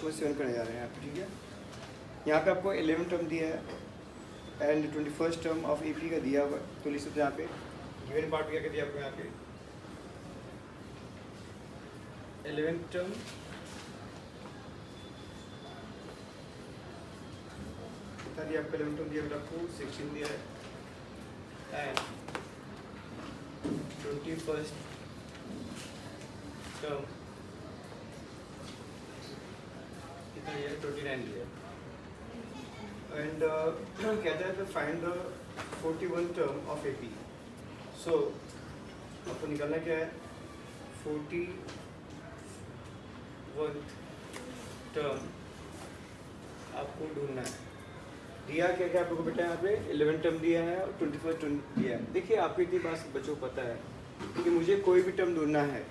Question number 7 करने जा रहे हैं यहाँ पे, ठीक है। यहाँ पे आपको 11 टर्म दिया है and 21st term of AP का दिया हुआ है। तो लिख सकते हैं यहाँ पे गिवन पार्ट क्या दिया आपको यहाँ पे 11 टर्म कितना दिया आपको 11 टर्म दिया बेटा आपको 16 दिया है एंड 21st टर्म कितना दिया 29 दिया एंड कहता है find the 41 term of AP। सो आपको निकालना क्या है 41 टर्म आपको ढूंढना है। दिया क्या क्या आपको बेटा यहाँ पे 11 टर्म दिया है और 21 टर्म दिया है। देखिए आपको इतनी बात बच्चों को पता है कि मुझे कोई भी टर्म ढूंढना है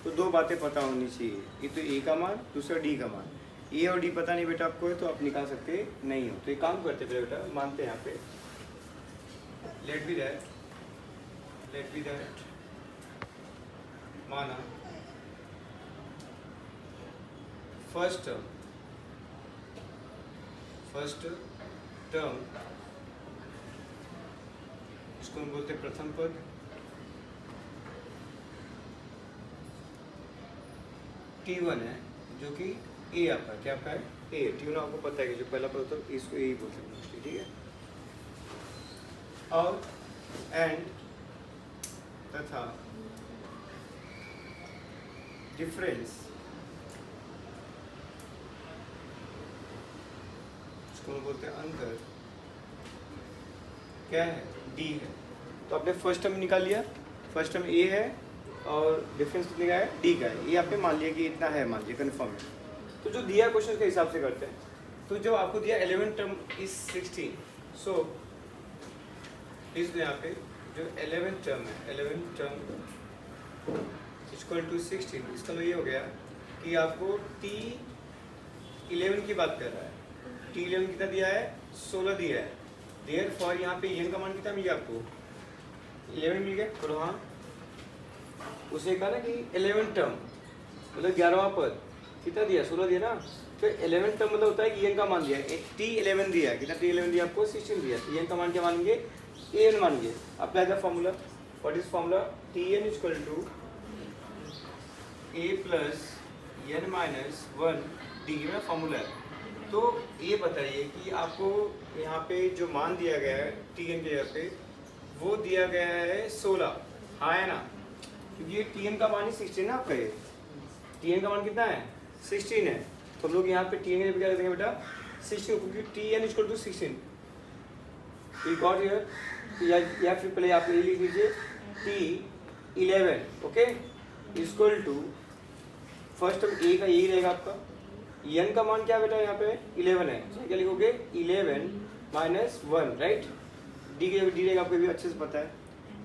तो दो बातें पता होनी चाहिए, एक तो A का मान, दूसरा D का मान। A और D पता नहीं बेटा आपको है तो आप निकाल सकते नहीं हो। तो एक काम करते हैं बेटा, मानते हैं यहाँ पे लेट बी दैट माना फर्स्ट टर्म इसको हम बोलते हैं प्रथम पद, T1 है जो कि A आपका क्या आपका है A। T1 आपको पता है कि जो पहला पद होता है इसको A ही बोलते हैं, ठीक है। और एंड तथा डिफरेंस इसको हम बोलते हैं अंतर क्या है D है। तो आपने फर्स्ट टर्म निकाल लिया, फर्स्ट टर्म A है और डिफरेंस कितने का है D का है। ये आपने मान लिया कि इतना है, मान लिया कन्फर्म है। तो जो दिया क्वेश्चन के हिसाब से करते हैं। तो जो आपको दिया 11 टर्म इज 16। सो इस यहाँ पे जो 11 टर्म है 11 टर्म इक्वल टू 16, इसका मतलब ये हो गया कि आपको T11 की बात कर रहा है। T11 कितना दिया है 16 दिया है। देयर फॉर यहाँ पे n का मान कितना मिल गया आपको 11 मिल गया। तो हाँ उसे कहा ना कि 11 टर्म मतलब 11वां पद कितना दिया 16 दिया ना। तो 11 टर्म मतलब होता है कि n का मान दिया है। T11 दिया है, कितना T11 दिया आपको 16 दिया। तो n का मान क्या मानेंगे an मानेंगे। Apply the formula, what is formula Tn equal to a plus n minus 1 D का फॉर्मूला है। तो ये बताइए कि आपको यहाँ पे जो मान दिया गया है Tn के यहाँ पे वो दिया गया है 16, हाँ है ना, क्योंकि ये Tn का मान ही 16 है आपका। ये Tn का मान कितना है 16 है। तो लोग यहाँ पे Tn के क्या लिखेंगे बेटा 16, क्योंकि Tn equal to 16। We got here या फिर पहले आप ये लिख लीजिए T11 okay equal to first term A का यही रहेगा आपका। n का मान क्या बेटा यहाँ पे 11 है, तो क्या लिखोगे 11 माइनस 1 राइट। D के D रहेगा आपको भी अच्छे से पता है।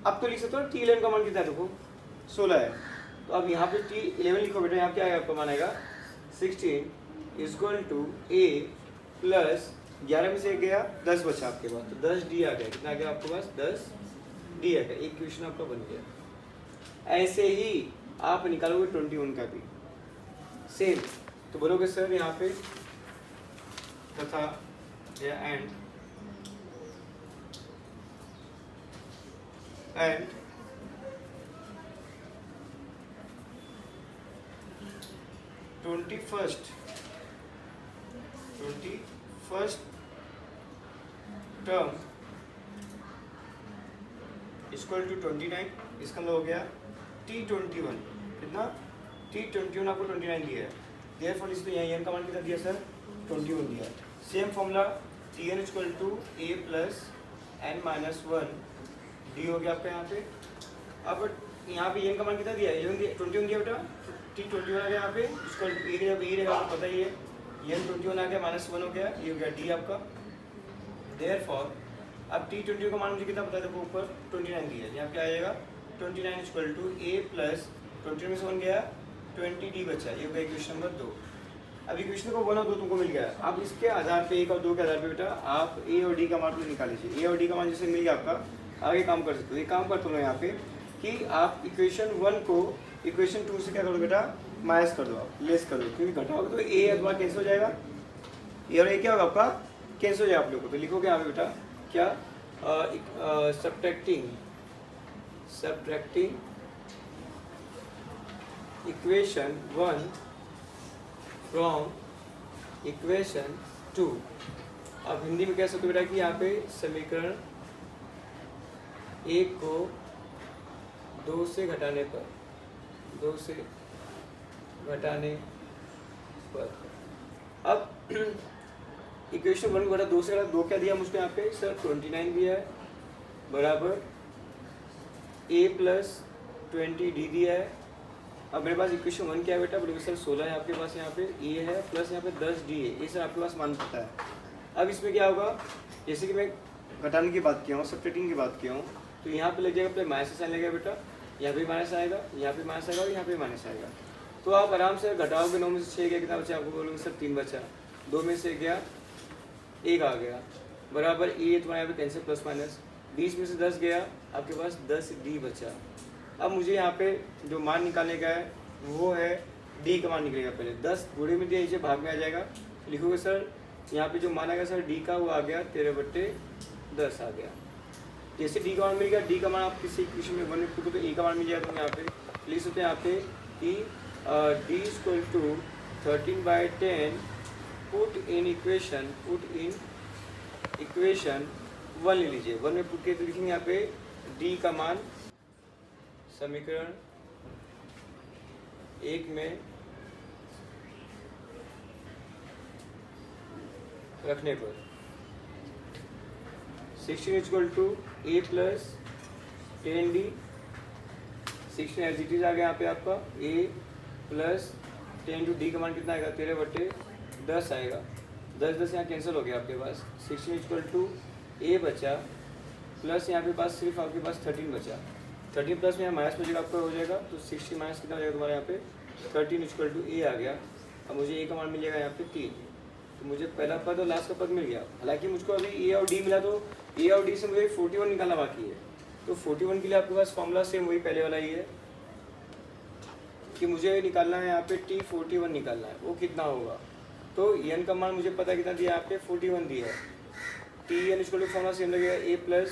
अब तो लिख सकते हो T11 का मान कितना है देखो 16 है। तो अब यहाँ पे T11 लिखो बेटा, यहाँ क्या आएगा आपका मान आएगा 16 इक्वल टू A प्लस 11 में से गया 10 बचा आपके पास, तो 10 D आ गया। कितना आ गया आपके पास 10 D आ गया। एक क्वेश्चन आपका बन गया। ऐसे ही आप निकालोगे 21 का भी सेम। तो बोलोगे सर यहाँ पे तथा and twenty first term equal to 29। इसका मतलब हो गया T21 कितना T21 आपको 29 दिया है। देयरफॉर इसमें यहाँ n का मान कितना दिया सर 21 दिया। Same formula Tn equal to A plus n minus 1 D हो गया आपका यहाँ पे। अब यहाँ पे n का मान कितना दिया 11 दिया 21 दिया बेटा। T21 आ गया यहाँ पे इक्वल टू A रहेगा आपको पता ही है। n 21 आ गया माइनस 1 हो गया, ये हो गया D आपका। देयरफॉर अब T21 का मान मुझे कितना पता है देखो ऊपर 29 दिया है। यहाँ पे आएगा 29 इक्वल टू A प्लस 29 में से 1 गया 20D बचा, ये हो गया इक्वेशन नंबर 2। अब इक्वेशन को 1 और 2 तुमको मिल गया। अब इसके आधार पे 1 और 2 के आधार पे बेटा आप A और D का मान निकाल लीजिए। A और D का मान जैसे मिल गया आपका, आगे काम कर सकते हो। एक काम करते हो यहाँ पे कि आप इक्वेशन 1 को इक्वेशन 2 से क्या करोगे बेटा माइनस कर दो, आप लेस कर दो, क्योंकि घटाओगे तो ए है तुम्हारा कैंसिल हो जाएगा, ये और ए क्या होगा आपका कैंसिल हो जाएगा आप लोगों को। तो लिखोगे यहाँ पे बेटा क्या, सब्ट्रैक्टिंग इक्वेशन 1 फ्रॉम इक्वेशन 2। अब हिंदी में कह सकते हो बेटा कि यहाँ पे समीकरण 1 को 2 से घटाने पर, 2 से घटाने पर, अब इक्वेशन 1 को घटा 2 से घटा, 2 क्या दिया मुझको यहाँ पे सर 29 दिया है, बराबर a प्लस 20 d दिया है। अब मेरे पास इक्वेशन 1 क्या है बेटा, बोलोगे सर 16 है आपके पास, यहाँ पे a है प्लस यहाँ पे 10 d है, ये सर आपके पास मान पता है। अब इसमें क्या होगा, जैसे कि मैं घटाने की बात किया हूँ, सब्ट्रैक्टिंग की बात किया हूँ, तो यहाँ पे लग जाएगा प्लस माइनस साइन लगेगा बेटा, यहाँ पे माइनस आएगा, यहाँ पे माइनस आएगा और यहाँ पे माइनस आएगा। तो आप आराम से घटाओगे, 9 में से 6 गया कितना बचा, आपको बोलोगे सर 3 बचा, 2 में से गया 1 आ गया, बराबर ये तुम्हारे यहाँ पे कैंसिल प्लस माइनस, 20 में से 10 गया आपके पास 10 डी बचा। अब मुझे यहाँ पे जो मान निकालने का है वो है डी का मान निकलेगा, पहले 10 गुणे में दिया, नीचे भाग में आ जाएगा, लिखोगे सर यहाँ पे जो मान आएगा सर डी का वो आ गया 13/10 आ गया। जैसे डी का मान मिल गया, डी का मान आप किसी इक्वेशन में 1 में पुट तो ए का मान मिल जाएगा, तो यहाँ पे लिख सकते हैं यहाँ पे कि D equal to 13/10 put in equation 1 ले लीजिए, 1 में पुट के तो लिखेंगे यहाँ पे डी का मान समीकरण 1 में रखने पर 16 equal to a plus 10d, 16 as it is आ गया यहाँ पे आपका a प्लस 10 टू d का मान कितना आएगा 13/10 आएगा, 10 यहाँ कैंसिल हो गया आपके पास, 16 इक्वल टू a बचा प्लस यहाँ पे पास सिर्फ आपके पास 13 बचा, 13 प्लस में यहाँ माइनस में आपका हो जाएगा, तो 60 माइनस कितना हो जाएगा तुम्हारे यहाँ पे 13 इक्वल टू a आ गया। अब मुझे a का मान मिल जाएगा यहाँ पे 3, तो मुझे पहला पद और लास्ट का पद मिल गया। हालांकि मुझको अभी a और d मिला, तो a और d से मुझे 41 निकालना बाकी है, तो 41 के लिए आपके पास फॉर्मूला सेम वही पहले वाला ही है कि मुझे निकालना है यहाँ पे t41 निकालना है, वो कितना होगा, तो n का मान मुझे पता कितना दिया यहाँ पे 41 दिया है, tn इसको फॉर्मूला सेम लगेगा a plus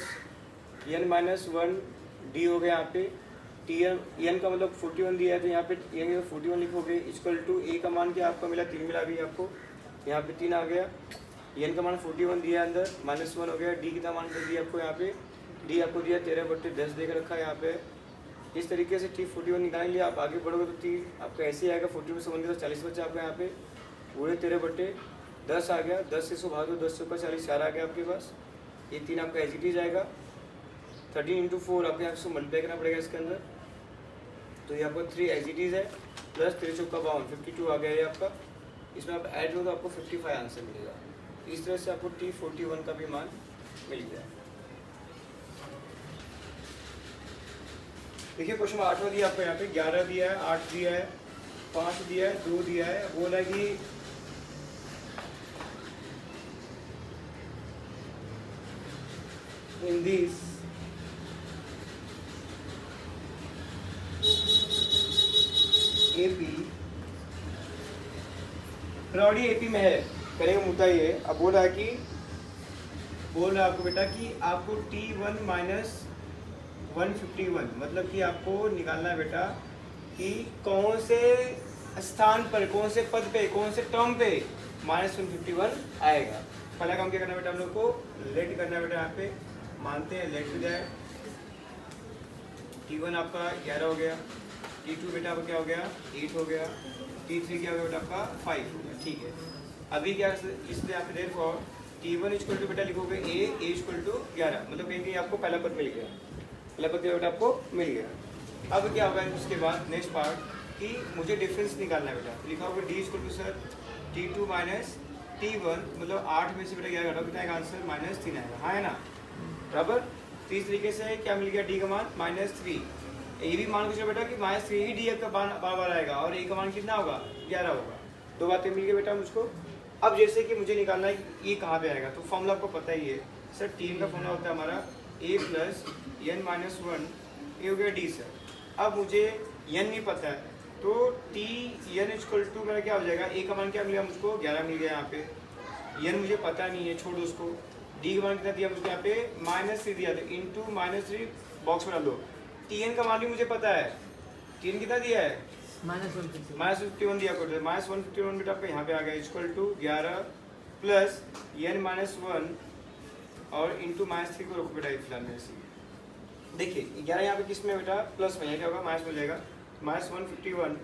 n minus 1 d हो गया यहाँ पे, n का मतलब 41 दिया है, तो यहाँ पे n 41 लिखोगे इक्वल टू a का मान क्या आपका मिला 3 मिला अभी आपको, यहाँ पे 3 आ गया, n का मान 41 दिया अंदर, माइनस 1 हो गया, d कितना मान कर दिया आपको यहाँ पे, d आपको दिया 13/10 देकर रखा है यहाँ पे। इस तरीके से t41 निकालेंगे, आप आगे बढ़ोगे तो t आपका ऐसे ही आएगा, 41 से 1 तो 40 बचा आपका यहाँ पे, पूरे 13/10 आ गया, 10 से 100 भाग दो, 10 से ऊपर 40 4 आ गया आपके पास, ये 3 आपका एच डी जाएगा, 13 × 4 आपको यहाँ से मल्टीप्लाई करना पड़ेगा इसके अंदर, तो ये आपको 3 एच डी है, प्लस 3 चौका 52 आ गया ये आपका, इसमें आप ऐड करो तो आपको 55 आंसर मिलेगा। इस तरह से आपको t41 का भी मान मिल गया। देखिए क्वेश्चन 8वां दिया आपको यहाँ पे, 11 दिया है, 8 दिया है, 5 दिया है, 2 दिया है, बोला कि इन दिस एपी प्रॉडी एपी में है, करेंगे मुद्दा ये। अब बोल रहा है आपको बेटा कि आपको t1 माइनस 151 मतलब कि आपको निकालना है बेटा कि कौन से स्थान पर, कौन से पद पे, कौन से टर्म पे -151 आएगा। पहला काम क्या करना बेटा, हम लोग को लेट करना है बेटा, यहाँ पे मानते हैं लेट हो जाए, t1 आपका 11 हो गया, t2 बेटा आपका क्या हो गया 8 हो गया, t3 क्या हो गया बेटा आपका 5 हो गया, ठीक है। अभी क्या इसलिए आप there for t1 equal to बेटा लिखोगे a इक्वल टू 11, मतलब कहीं आपको पहला पद मिल गया, पहला पद क्या बेटा आपको मिल गया। अब क्या होगा उसके बाद नेक्स्ट पार्ट कि मुझे डिफरेंस निकालना है बेटा, लिखा होगा d equal to sir t2 minus t1, मतलब 8 में से बेटा 11 घटाओ कितना आएगा आंसर -3 आएगा, हाँ है ना बराबर। तो इस तरीके से क्या मिल गया d का मान -3, ये भी मान कुछ बेटा कि -3 ही डी का बार आएगा और ए का मान कितना होगा 11 होगा, दो बातें मिल गई बेटा मुझको। अब जैसे कि मुझे निकालना है कि ये कहाँ पे आएगा, तो फॉर्मूला आपको पता ही है सर, टीम का फॉर्मूला होता है हमारा a प्लस n माइनस 1, ये हो गया d सर। अब मुझे n नहीं पता है तो टी एन इक्वल टू मेरा क्या हो जाएगा, ए का मान क्या मिलेगा मुझको 11 मिल गया यहाँ पे, एन मुझे पता नहीं है छोड़ो उसको, डी का मान कितना दिया मुझको यहाँ पे -3 दिया था, इंटू -3 बॉक्स में डाल दो, टी एन का मान भी मुझे पता है, टी एन कितना दिया है -151 दिया कोई, -151 बेटा आपका यहाँ पे आ गया इक्वल टू 11 प्लस एन -1 और इंटू -3 को रखो बेटा फिलहाल मेरे से। देखिए 11 यहाँ पे किस में बेटा प्लस में, क्या होगा माइनस में हो जाएगा, -151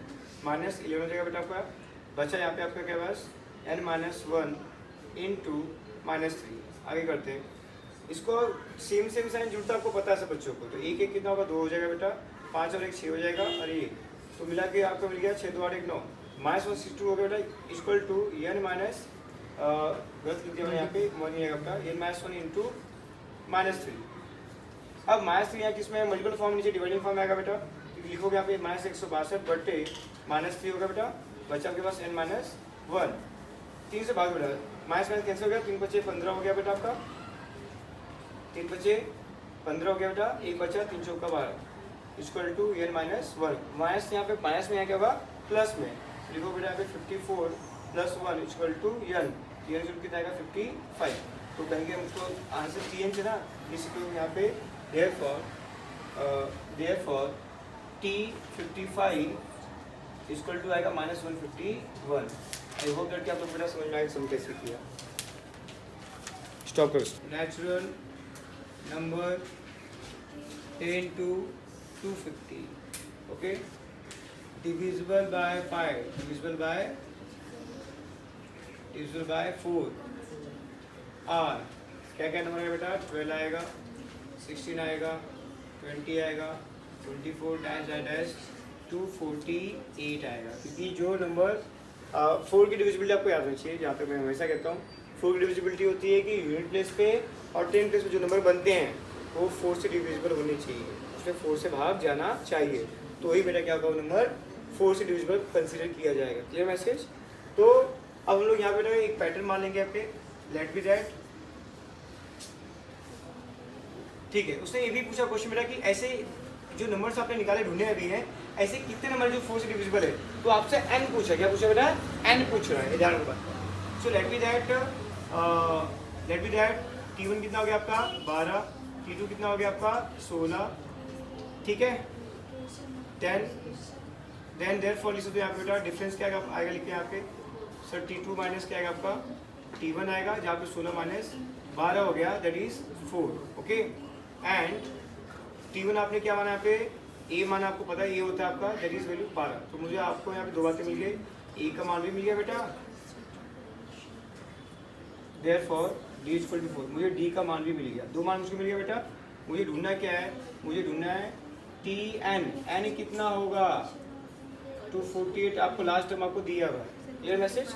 -11 हो जाएगा बेटा आपका, बचा यहाँ पे आपका क्या पास n-1 इंटू -3। आगे करते हैं इसको, सेम साइन जुड़ता आपको पता है सब बच्चों को, तो एक कितना होगा 2 हो जाएगा बेटा, 5 और 1 6 हो जाएगा, और ये तो मिला के आपको मिल गया 6 2 8 1 9, -162 हो गया बेटा इक्वल टू n माइनस गलत लिख दिया यहाँ पे 1 आएगा आपका n-1 इंटू -3। अब -3 यहाँ किसमें मल्टीपल फॉर्म, नीचे डिवाइडिंग फॉर्म आएगा बेटा, लिखोगे यहाँ पे -162 बटे -3 होगा बेटा, बचा आपके पास n-1, 3 से भाग बेटा, माइनस कैंसिल हो गया, 3 बचे 15 हो गया बेटा आपका, 3 बचे 15 हो गया बेटा, 1 बचा 3 चौका 12 इक्वल टू n-1, माइनस यहाँ पे माइनस में यहाँ क्या होगा प्लस में, लिखो बेटा यहाँ पे 54 + 1 इक्वल टू n कितना आएगा 55, तो कहेंगे मुझको आंसर टी एन से ना, इसको यहाँ पे therefore T55 इक्वल टू आएगा -151। आई होप दैट कि आप लोग बेटा समझ में आएगा सम कैसे किया। स्टॉप करो। Natural number 10 to 250, okay, divisible by 5, divisible by 4, or क्या क्या नंबर है बेटा, 12 आएगा, 16 आएगा, 20 आएगा, 24 डैश 248 आएगा, क्योंकि जो नंबर 4 की डिविजिबिलिटी आपको याद होनी चाहिए, जहाँ पे मैं हमेशा कहता हूँ 4 की डिविजिबिलिटी होती है कि यूनिट प्लेस पे और 10 प्लेस पे जो नंबर बनते हैं वो 4 से डिविजिबल होने चाहिए, उसमें 4 से भाग जाना चाहिए, तो वही बेटा क्या होगा वो नंबर 4 से डिविजिबल कंसिडर किया जाएगा। Clear message. तो अब हम लोग यहाँ बेटा एक पैटर्न मान लेंगे आपके, लेट बी दैट, ठीक है। उसने ये भी पूछा क्वेश्चन बेटा कि ऐसे जो नंबर्स आपने निकाले ढूंढे अभी हैं, ऐसे कितने नंबर जो 4 से डिविजिबल है, तो आपसे n पूछा, क्या पूछा बेटा, n पूछ रहा है, ध्यान रखो बात। So let B that T1 कितना हो गया आपका 12, T2 कितना हो गया आपका 16, ठीक है, 10, देन देयरफॉर लिख सकते हो यहाँ पे बेटा डिफरेंस क्या आएगा, लिखते हैं यहाँ पे सर T2 माइनस क्या आएगा आपका T1 आएगा, जहाँ पे 16 माइनस 12 हो गया, that is 4, okay. And T1 आपने क्या माना यहाँ पे, A माना आपको पता है, ये होता है आपका दैट इज वैल्यू 12, तो मुझे आपको यहाँ पे दो बातें मिल गई, A का मान भी मिल गया बेटा, देयरफॉर D इक्वल टू 4, मुझे D का मान भी मिल गया, दो मान मुझको मिल गया बेटा। मुझे ढूंढना क्या है, मुझे ढूंढना है Tn, n कितना होगा 248, आपको लास्ट टर्म आपको दिया हुआ है, क्लियर मैसेज।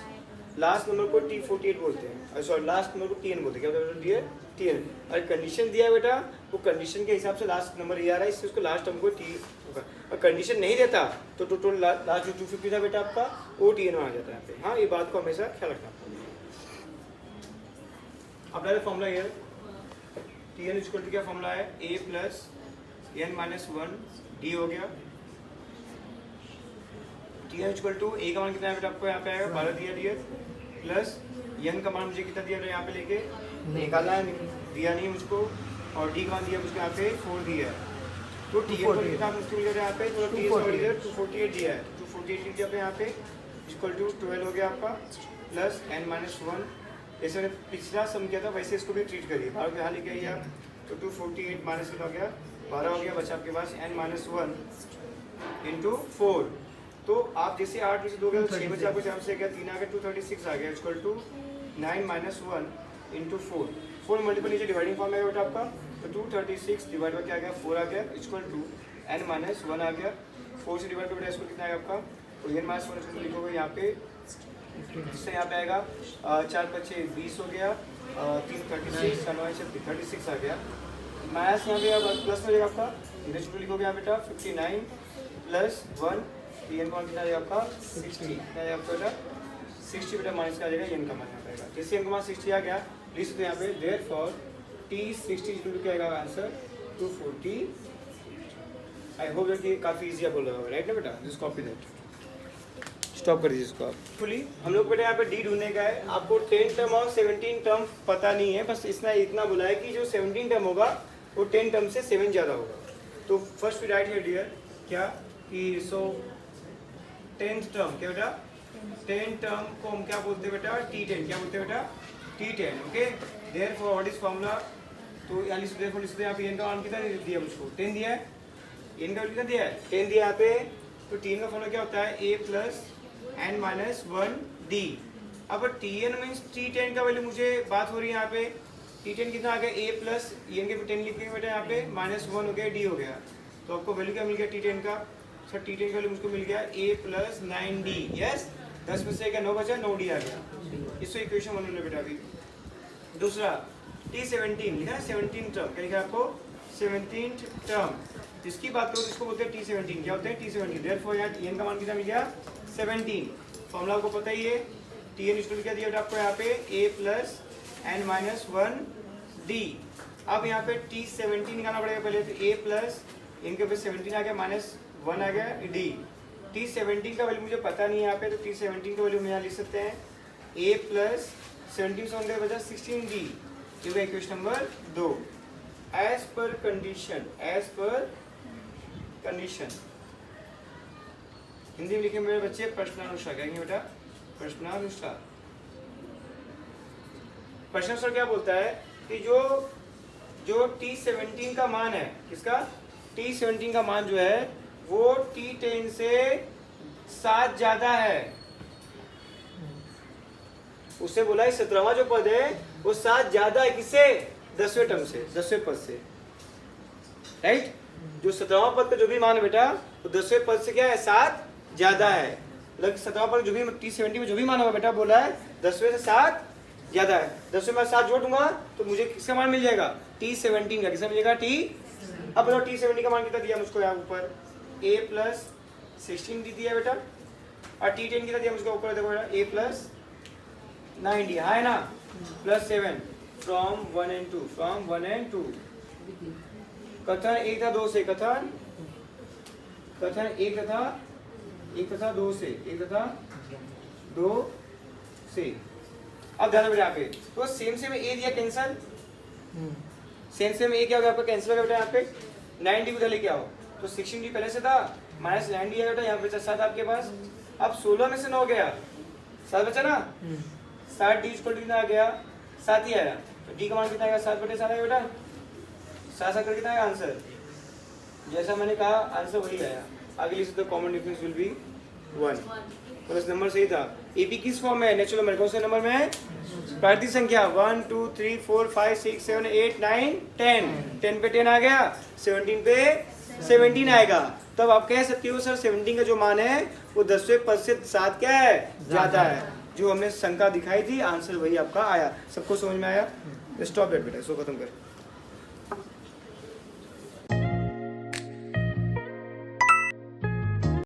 लास्ट नंबर को T48 बोलते हैं, सॉरी लास्ट नंबर को Tn बोलते हैं, क्या दिया Tn, और कंडीशन दिया है बेटा, वो कंडीशन के हिसाब से लास्ट नंबर ये आ रहा है, इससे उसको लास्ट टर्म को T होगा, और कंडीशन नहीं देता तो टोटल लास्ट जो 250 था बेटा आपका वो Tn में आ जाता है यहाँ पे। हाँ, ये बात को हमेशा ख्याल रखना। अपना फॉर्मूला ये Tn इक्वल टू क्या फॉर्मूला है, a प्लस n-1 d हो गया, Tn इक्वल टू a का मान कितना है बेटा आपको यहाँ पे आएगा 12 दिया, प्लस n का मान मुझे कितना दिया यहाँ पे लेके निकालना है, दिया नहीं मुझको, और d का मान दिया मुझको यहाँ पे 4 दिया है, तो Tn को कितना मुझको मिल गया यहाँ पे, तो T 248 दिया है, 248 लिख दिया पे यहाँ पे इक्वल टू 12 हो गया आपका, प्लस n-1, जैसे मैंने पिछला सम किया था वैसे इसको भी ट्रीट करिए, 12 को यहाँ लेके आइए आप, तो 248 माइनस कितना हो गया 12 हो गया, बचा आपके पास n-1 इंटू 4, तो आप जैसे 8 में से 2 गया तो 6 बचे आपको, 4 से गया 3 आ गया, 236 आ गया, इक्वल टू 9-1 इंटू 4 मल्टीपल नीचे डिवाइडिंग फॉर्म है बेटा आपका, तो 236 डिवाइड बाय क्या आ गया 4 आ गया, इक्वल टू n-1 आ गया, 4 से डिवाइड बेटा इसको कितना आएगा आपका, तो n-1 इसको लिखोगे यहाँ पे, इससे यहाँ पे आएगा 4 बचे 20 हो गया, 3 36 36 आ गया, माइनस यहाँ पे अब प्लस में आपका इधर लिखोगे यहाँ बेटा 59 प्लस 1, n का कितना आएगा आपका 60, क्या आएगा आपका बेटा 60 बेटा, माइनस का आ जाएगा n का मान यहाँ आएगा, जैसे n का मान 60 आ गया, लिख सकते हैं यहाँ पे देयरफॉर T60 क्या आएगा आंसर 240। आई होप कि काफ़ी इजी आप बोल रहे हो, राइट ना बेटा, जस्ट कॉपी दैट। स्टॉप कर दीजिए इसको आप। फुली हम लोग बेटा यहाँ पे डी ढूंढने का है। आपको 10 टर्म और 17 टर्म पता नहीं है, बस इतना बुला है कि जो 17 टर्म होगा वो 10 टर्म से 7 ज़्यादा होगा। तो first we write here dear क्या कि सो 10th टर्म क्या बेटा 10 टर्म को हम क्या बोलते हैं बेटा T10। क्या बोलते हैं बेटा T10। Okay therefore what is formula. तो यहाँ पे n का मान कितना दिया मुझको 10 दिया है। n का कितना दिया है 10 दिया यहाँ पे। तो Tn का फॉर्मूला क्या होता है a plus n minus 1d। अब Tn मीन्स T10 का वैल्यू मुझे बात हो रही है यहाँ पे। T10 कितना आ गया a प्लस n के 10 लिखेंगे बेटा यहाँ पे माइनस 1 हो गया d हो गया। तो आपको वैल्यू क्या मिल गया T10 का। सर T10 का वैल्यू मुझको मिल गया a प्लस 9d। यस 10 में से क्या 9 बचा 9d आ गया। इसको इक्वेशन 1 ले बेटा। अभी दूसरा T17 लिखा है 17 टर्म। क्या लिखा है आपको 17th टर्म। इसकी बात करो इसको बोलते हैं T17। क्या होते हैं T17। देयरफॉर यहाँ Tn का मान कितना मिल गया 17। फॉर्मूला आपको पता ही है। Tn इसको क्या दिया आपको यहाँ पे a plus n minus 1d। अब यहाँ पे T17 निकालना पड़ेगा पहले। तो a प्लस इनके ऊपर 17 आ गया माइनस 1 आ गया d। T17 का वैल्यू मुझे पता नहीं है यहाँ पे। तो T17 का वैल्यू हम यहाँ लिख सकते हैं a प्लस 17 से होने बचा 16d। ये है इक्वेशन नंबर 2। एज पर कंडीशन हिंदी में लिखे मेरे बच्चे प्रश्नानुसार। क्या बेटा प्रश्नानुसार। प्रश्नानुसार क्या बोलता है कि जो T17 का मान है किसका T17 का मान जो है वो T10 से 7 ज्यादा है। उससे बोला है 17वां जो पद है वो 7 ज्यादा है किससे 10वें टर्म से 10वें पद से। राइट जो 17वां पद का जो भी मान है बेटा वो 10वें पद से क्या है 7 ज्यादा है। मतलब 17वां पद जो भी T17 में जो भी मान होगा बेटा बोला है 10वें से 7 ज्यादा है। 10वें में 7 जोड़ दूंगा तो मुझे किसका मान मिल जाएगा T17 का। किसका मिलेगा T। अब बताओ T17 का मान कितना दिया मुझको यहाँ ऊपर a प्लस 16d दिया बेटा और T10 कितना दिया मुझको ऊपर देखो बेटा a प्लस 9d है ना plus 7 from 1 and 2 from 1 and 2। कथन 1 तथा 2 से कथन 1 तथा 2 से 1 तथा 2 से। अब ध्यान बेटा यहाँ पे तो सेम a दिया कैंसल। सेम a क्या हो गया आपका कैंसिल हो गया बेटा यहाँ पे 9d उधर लेके आओ। तो 16d पहले से था माइनस 9d है बेटा यहाँ पे 7 आपके पास। अब 16 में से 9 गया 7 बचा ना 7d कितना आ गया 7 ही आया। तो d का मान कितना आएगा 7/7 आएगा बेटा। 7 कर कितना आएगा आंसर। जैसा मैंने कहा आंसर वही आया। आगे लिख सकते हो कॉमन डिफरेंस विल बी 1। तो इस नंबर सही था। एपी किस फॉर्म में नेचुरल नंबर कौन से नंबर में है प्राकृतिक संख्या 1 2 3 4 5 6 7 8 9 10। 10 पे 10 आ गया 17 पे 17 आएगा। तब आप कह सकते हो सर 17 का जो मान है वो 10वें पद से 7 क्या है ज्यादा है। जो हमने शंका दिखाई थी आंसर वही आपका आया। सबको समझ में आया। स्टॉप दैट बेटा इसको खत्म कर।